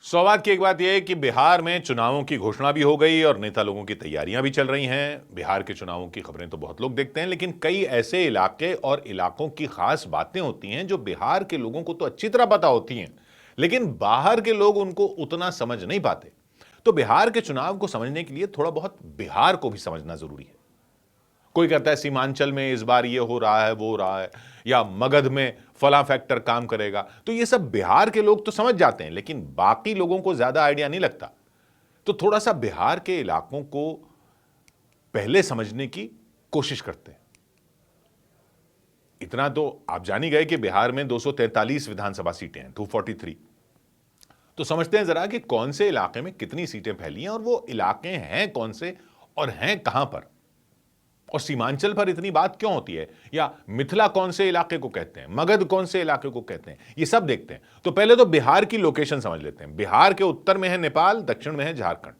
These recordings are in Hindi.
सौभाग्य की एक बात यह है कि बिहार में चुनावों की घोषणा भी हो गई और नेता लोगों की तैयारियां भी चल रही हैं। बिहार के चुनावों की खबरें तो बहुत लोग देखते हैं, लेकिन कई ऐसे इलाके और इलाकों की खास बातें होती हैं जो बिहार के लोगों को तो अच्छी तरह पता होती हैं, लेकिन बाहर के लोग उनको उतना समझ नहीं पाते। तो बिहार के चुनाव को समझने के लिए थोड़ा बहुत बिहार को भी समझना जरूरी है। कोई कहता है सीमांचल में इस बार ये हो रहा है, वो हो रहा है, या मगध में फला फैक्टर काम करेगा। तो ये सब बिहार के लोग तो समझ जाते हैं, लेकिन बाकी लोगों को ज्यादा आइडिया नहीं लगता। तो थोड़ा सा बिहार के इलाकों को पहले समझने की कोशिश करते हैं। इतना तो आप जान ही गए कि बिहार में 243 विधानसभा सीटें हैं, 243। तो समझते हैं जरा कि कौन से इलाके में कितनी सीटें फैली हैं और वो इलाके हैं कौन से और हैं कहां पर, और सीमांचल पर इतनी बात क्यों होती है, या मिथिला कौन से इलाके को कहते हैं, मगध कौन से इलाके को कहते हैं, ये सब देखते हैं। तो पहले तो बिहार की लोकेशन समझ लेते हैं। बिहार के उत्तर में है नेपाल, दक्षिण में है झारखंड।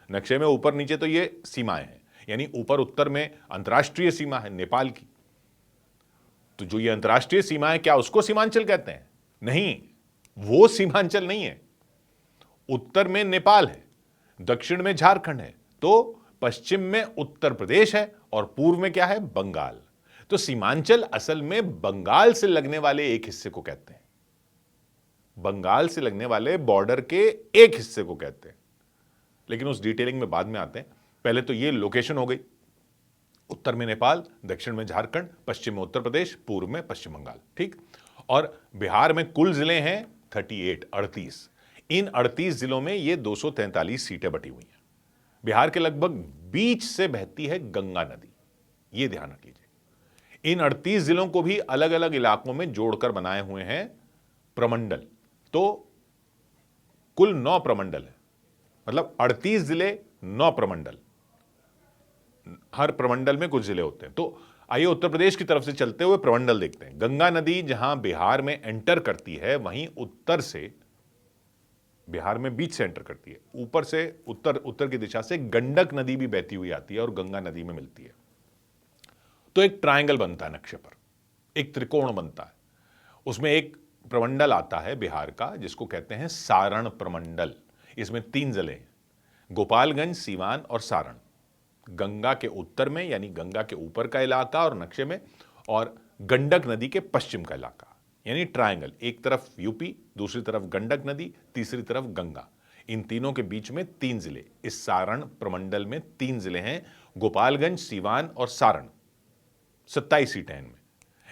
नक्शे में ऊपर नीचे तो ये सीमाएं हैं, यानी ऊपर उत्तर में अंतर्राष्ट्रीय सीमा है नेपाल की। तो जो ये अंतर्राष्ट्रीय सीमा है, क्या उसको सीमांचल कहते हैं? नहीं, वो सीमांचल नहीं है। उत्तर में नेपाल है, दक्षिण में झारखंड है, तो पश्चिम में उत्तर प्रदेश है और पूर्व में क्या है? बंगाल। तो सीमांचल असल में बंगाल से लगने वाले एक हिस्से को कहते हैं। बंगाल से लगने वाले बॉर्डर के एक हिस्से को कहते हैं, लेकिन उस डिटेलिंग में बाद में आते हैं। पहले तो ये लोकेशन हो गई, उत्तर में नेपाल, दक्षिण में झारखंड, पश्चिम में उत्तर प्रदेश, पूर्व में पश्चिम बंगाल। ठीक। और बिहार में कुल जिले हैं 38, 38। इन 38 जिलों में ये 243 सीटें बटी हुई हैं। बिहार के लगभग बीच से बहती है गंगा नदी, यह ध्यान रख लीजिए। इन 38 जिलों को भी अलग अलग इलाकों में जोड़कर बनाए हुए हैं प्रमंडल। तो कुल 9 प्रमंडल है, मतलब 38 जिले, 9 प्रमंडल। हर प्रमंडल में कुछ जिले होते हैं। तो आइए उत्तर प्रदेश की तरफ से चलते हुए प्रमंडल देखते हैं। गंगा नदी जहां बिहार में एंटर करती है, वहीं उत्तर से, बिहार में बीच से एंटर करती है, ऊपर से उत्तर की दिशा से गंडक नदी भी बहती हुई आती है और गंगा नदी में मिलती है। तो एक ट्रायंगल बनता है नक्शे पर, एक त्रिकोण बनता है। उसमें एक प्रमंडल आता है बिहार का जिसको कहते हैं सारण प्रमंडल। इसमें 3 जिले हैं, गोपालगंज, सीवान और सारण। गंगा के उत्तर में, यानी गंगा के ऊपर का इलाका और नक्शे में, और गंडक नदी के पश्चिम का इलाका, यानी ट्रायंगल। एक तरफ यूपी, दूसरी तरफ गंडक नदी, तीसरी तरफ गंगा। इन तीनों के बीच में 3 जिले। इस सारण प्रमंडल में 3 जिले हैं, गोपालगंज, सीवान और सारण। 27 सीटें इनमें।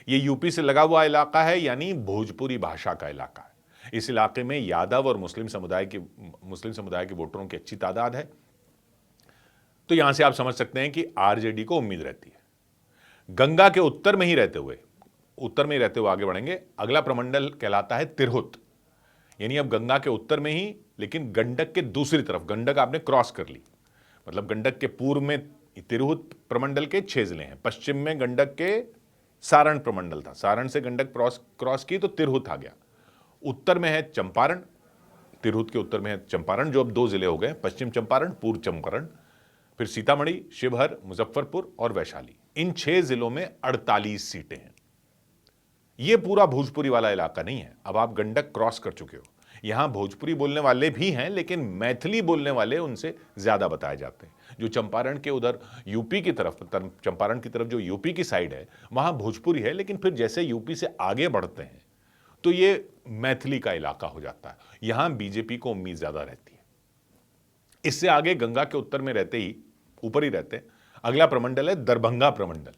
ये यूपी से लगा हुआ इलाका है, यानी भोजपुरी भाषा का इलाका है। इस इलाके में यादव और मुस्लिम समुदाय के वोटरों की अच्छी तादाद है। तो यहां से आप समझ सकते हैं कि आरजेडी को उम्मीद रहती है। गंगा के उत्तर में ही रहते हुए आगे बढ़ेंगे। अगला प्रमंडल कहलाता है तिरहुत, यानी अब गंगा के उत्तर में ही, लेकिन गंडक के दूसरी तरफ। गंडक आपने क्रॉस कर ली, मतलब गंडक के पूर्व में तिरहुत प्रमंडल के 6 जिले हैं। पश्चिम में गंडक के सारण प्रमंडल था, सारण से गंडक क्रॉस की तो तिरहुत आ गया। उत्तर में है चंपारण, तिरहुत के उत्तर में है चंपारण, जो अब 2 जिले हो गए, पश्चिम चंपारण, पूर्व चंपारण। फिर सीतामढ़ी, शिवहर, मुजफ्फरपुर और वैशाली। इन 6 जिलों में 48 सीटें हैं। यह पूरा भोजपुरी वाला इलाका नहीं है। अब आप गंडक क्रॉस कर चुके हो। यहां भोजपुरी बोलने वाले भी हैं, लेकिन मैथिली बोलने वाले उनसे ज्यादा बताए जाते हैं। जो चंपारण के उधर यूपी की तरफ, चंपारण की तरफ जो यूपी की साइड है, वहां भोजपुरी है, लेकिन फिर जैसे यूपी से आगे बढ़ते हैं तो यह मैथिली का इलाका हो जाता है। यहां बीजेपी को उम्मीद ज्यादा रहती है। इससे आगे गंगा के उत्तर में रहते ही, ऊपर ही रहते हैं, अगला प्रमंडल है दरभंगा प्रमंडल।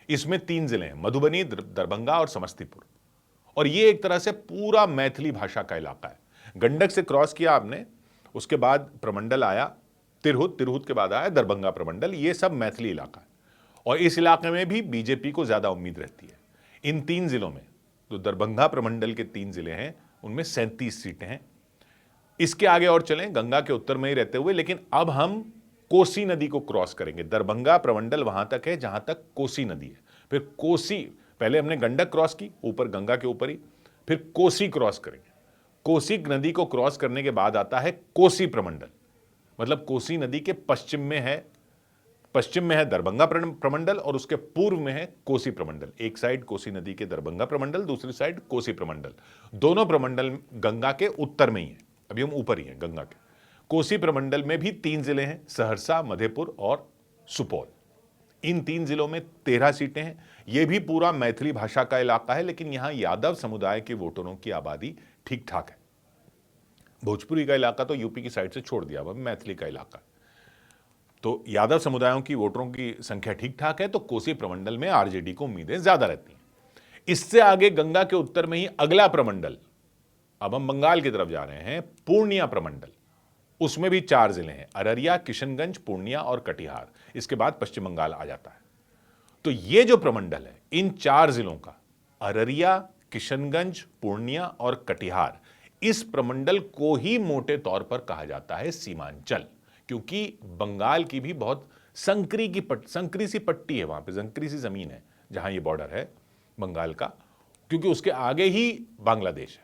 इसमें 3 जिले हैं, मधुबनी, दरभंगा और समस्तीपुर। और यह एक तरह से पूरा मैथिली भाषा का इलाका है। गंडक से क्रॉस किया आपने, उसके बाद प्रमंडल आया तिरहुत, तिरहुत के बाद आया दरभंगा प्रमंडल। यह सब मैथिली इलाका है और इस इलाके में भी बीजेपी को ज्यादा उम्मीद रहती है। इन 3 जिलों में, तो दरभंगा प्रमंडल के 3 जिले हैं, उनमें 37 सीटें हैं। इसके आगे और चलें, गंगा के उत्तर में ही रहते हुए, लेकिन अब हम कोसी नदी को क्रॉस करेंगे। दरभंगा प्रमंडल वहां तक है जहां तक कोसी नदी है। फिर कोसी, पहले हमने गंडक क्रॉस की ऊपर, गंगा के ऊपर ही, फिर कोसी क्रॉस करेंगे। कोसी नदी को क्रॉस करने के बाद आता है कोसी प्रमंडल, मतलब कोसी नदी के पश्चिम में है दरभंगा प्रमंडल और उसके पूर्व में है कोसी प्रमंडल। एक साइड कोसी नदी के दरभंगा प्रमंडल, दूसरी साइड कोसी प्रमंडल। दोनों प्रमंडल गंगा के उत्तर में ही है। अभी हम ऊपर ही हैं गंगा के। कोसी प्रमंडल में भी 3 जिले हैं, सहरसा, मधेपुर और सुपौल। इन 3 जिलों में 13 सीटें हैं। यह भी पूरा मैथिली भाषा का इलाका है, लेकिन यहां यादव समुदाय के वोटरों की आबादी ठीक ठाक है। भोजपुरी का इलाका तो यूपी की साइड से छोड़ दिया, वह मैथिली का इलाका है। तो यादव समुदायों की वोटरों की संख्या ठीक ठाक है, तो कोसी प्रमंडल में आरजेडी को उम्मीदें ज्यादा रहती हैं। इससे आगे गंगा के उत्तर में ही अगला प्रमंडल, अब हम बंगाल की तरफ जा रहे हैं, पूर्णिया प्रमंडल। उसमें भी 4 जिले हैं, अररिया, किशनगंज, पूर्णिया और कटिहार। इसके बाद पश्चिम बंगाल आ जाता है। तो ये जो प्रमंडल है, इन 4 जिलों का, अररिया, किशनगंज, पूर्णिया और कटिहार, इस प्रमंडल को ही मोटे तौर पर कहा जाता है सीमांचल, क्योंकि बंगाल की भी बहुत संकरी सी पट्टी है, वहां पे संकरी सी जमीन है जहां ये बॉर्डर है बंगाल का, क्योंकि उसके आगे ही बांग्लादेश है।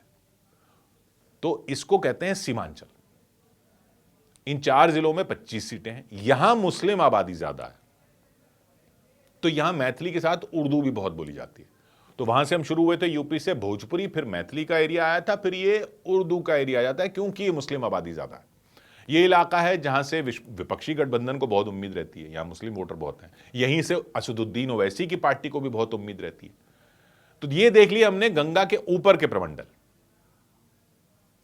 तो इसको कहते हैं सीमांचल। इन 4 जिलों में 25 सीटें हैं। यहां मुस्लिम आबादी ज्यादा है, तो यहां मैथिली के साथ उर्दू भी बहुत बोली जाती है। तो वहां से हम शुरू हुए थे यूपी से, भोजपुरी, फिर मैथिली का एरिया आया था, फिर ये उर्दू का एरिया आ जाता है, क्योंकि ये मुस्लिम आबादी ज्यादा है। ये इलाका है जहां से विपक्षी गठबंधन को बहुत उम्मीद रहती है, यहां मुस्लिम वोटर बहुत हैं। यहीं से असदुद्दीन ओवैसी की पार्टी को भी बहुत उम्मीद रहती है। तो ये देख लिया हमने गंगा के ऊपर के प्रमंडल।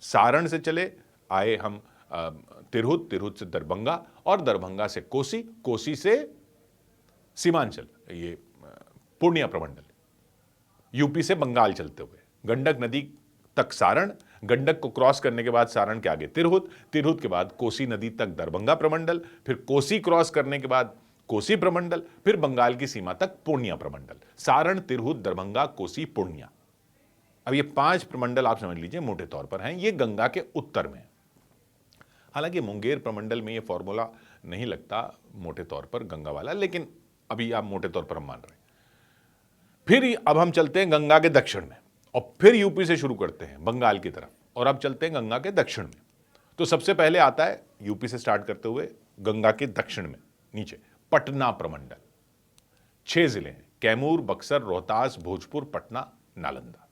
सारण से चले आए हम तिरहुत, तिरहुत से दरभंगा और दरभंगा से कोसी, कोसी से सीमांचल, ये पूर्णिया प्रमंडल, यूपी से बंगाल चलते हुए गंडक नदी तक सारण, गंडक को क्रॉस करने के बाद सारण के आगे तिरहुत, तिरहुत के बाद कोसी नदी तक दरभंगा प्रमंडल, फिर कोसी क्रॉस करने के बाद कोसी प्रमंडल, फिर बंगाल की सीमा तक पूर्णिया प्रमंडल। सारण, तिरहुत, दरभंगा, कोसी, पूर्णिया। अब ये 5 प्रमंडल आप समझ लीजिए मोटे तौर पर हैं, ये गंगा के उत्तर में। हालांकि मुंगेर प्रमंडल में ये फॉर्मूला नहीं लगता मोटे तौर पर गंगा वाला, लेकिन अभी आप मोटे तौर पर हम मान रहे हैं। फिर अब हम चलते हैं गंगा के दक्षिण में, और फिर यूपी से शुरू करते हैं बंगाल की तरफ, और अब चलते हैं गंगा के दक्षिण में। तो सबसे पहले आता है, यूपी से स्टार्ट करते हुए गंगा के दक्षिण में नीचे, पटना प्रमंडल। 6 जिले हैं, कैमूर, बक्सर, रोहतास, भोजपुर, पटना, नालंदा।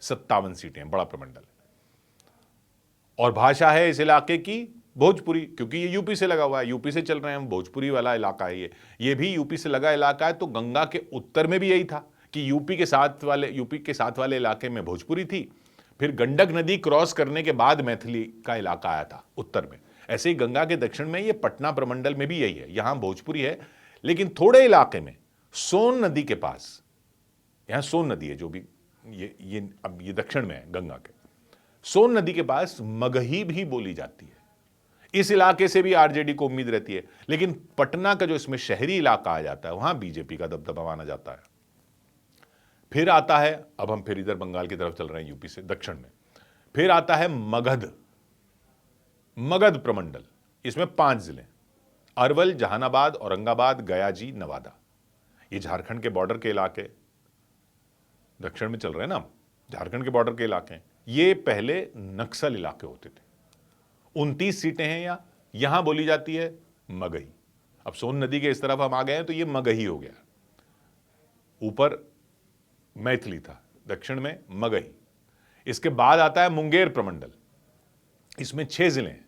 57 सीटें, बड़ा प्रमंडल है। और भाषा है इस इलाके की भोजपुरी, क्योंकि ये यूपी से लगा हुआ है, यूपी से चल रहे हैं, भोजपुरी वाला इलाका है ये भी यूपी से लगा इलाका है। तो गंगा के उत्तर में भी यही था कि यूपी के साथ वाले इलाके में भोजपुरी थी, फिर गंडक नदी क्रॉस करने के बाद मैथिली का इलाका आया था उत्तर में। ऐसे ही गंगा के दक्षिण में ये पटना प्रमंडल में भी यही है, यहां भोजपुरी है, लेकिन थोड़े इलाके में सोन नदी के पास, यहां सोन नदी है जो भी अब ये दक्षिण में है गंगा के, सोन नदी के पास मगही भी बोली जाती है। इस इलाके से भी आरजेडी को उम्मीद रहती है, लेकिन पटना का जो इसमें शहरी इलाका आ जाता है, वहां बीजेपी का दबदबा माना जाता है। फिर आता है, अब हम फिर इधर बंगाल की तरफ चल रहे हैं यूपी से दक्षिण में, फिर आता है मगध प्रमंडल। इसमें 5 जिले, अरवल, जहानाबाद, औरंगाबाद, गयाजी, नवादा। ये झारखंड के बॉर्डर के इलाके, दक्षिण में चल रहे हैं ना, झारखंड के बॉर्डर के इलाके हैं। ये पहले नक्सल इलाके होते थे। 29 सीटें हैं, यहां बोली जाती है मगही। अब सोन नदी के इस तरफ हम आ गए हैं, तो ये मगही हो गया। ऊपर मैथिली था, दक्षिण में मगही। इसके बाद आता है मुंगेर प्रमंडल। इसमें 6 जिले हैं,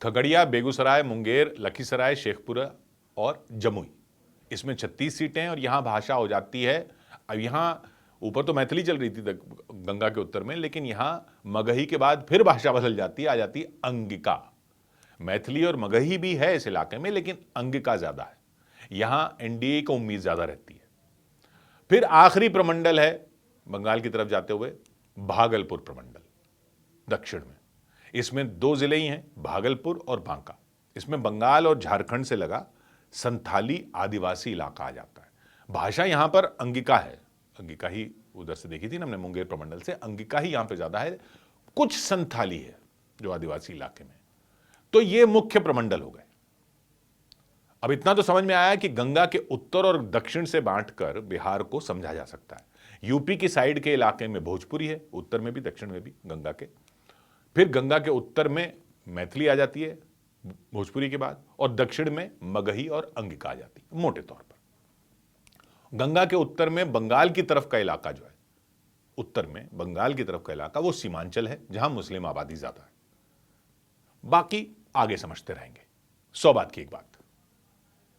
खगड़िया, बेगूसराय, मुंगेर, लखीसराय, शेखपुरा और जमुई। इसमें 36 सीटें हैं, और यहां भाषा हो जाती है, अब यहां ऊपर तो मैथिली चल रही थी गंगा के उत्तर में, लेकिन यहां मगही के बाद फिर भाषा बदल जाती है, आ जाती है अंगिका। मैथिली और मगही भी है इस इलाके में, लेकिन अंगिका ज्यादा है। यहां एनडीए को उम्मीद ज्यादा रहती है। फिर आखिरी प्रमंडल है बंगाल की तरफ जाते हुए, भागलपुर प्रमंडल दक्षिण में। इसमें 2 जिले ही हैं, भागलपुर और बांका। इसमें बंगाल और झारखंड से लगा संथाली आदिवासी इलाका आ जाता है। भाषा यहां पर अंगिका है, अंगिका ही उधर से देखी थी ना हमने मुंगेर प्रमंडल से, अंगिका ही यहां पे ज्यादा है, कुछ संथाली है जो आदिवासी इलाके में। तो ये मुख्य प्रमंडल हो गए। अब इतना तो समझ में आया कि गंगा के उत्तर और दक्षिण से बांटकर बिहार को समझा जा सकता है। यूपी की साइड के इलाके में भोजपुरी है, उत्तर में भी दक्षिण में भी गंगा के। फिर गंगा के उत्तर में मैथिली आ जाती है भोजपुरी के बाद, और दक्षिण में मगही और अंगिका आ जाती है मोटे तौर पर। गंगा के उत्तर में बंगाल की तरफ का इलाका जो है, उत्तर में बंगाल की तरफ का इलाका वो सीमांचल है, जहां मुस्लिम आबादी ज्यादा है। बाकी आगे समझते रहेंगे। 100 बात की एक बात।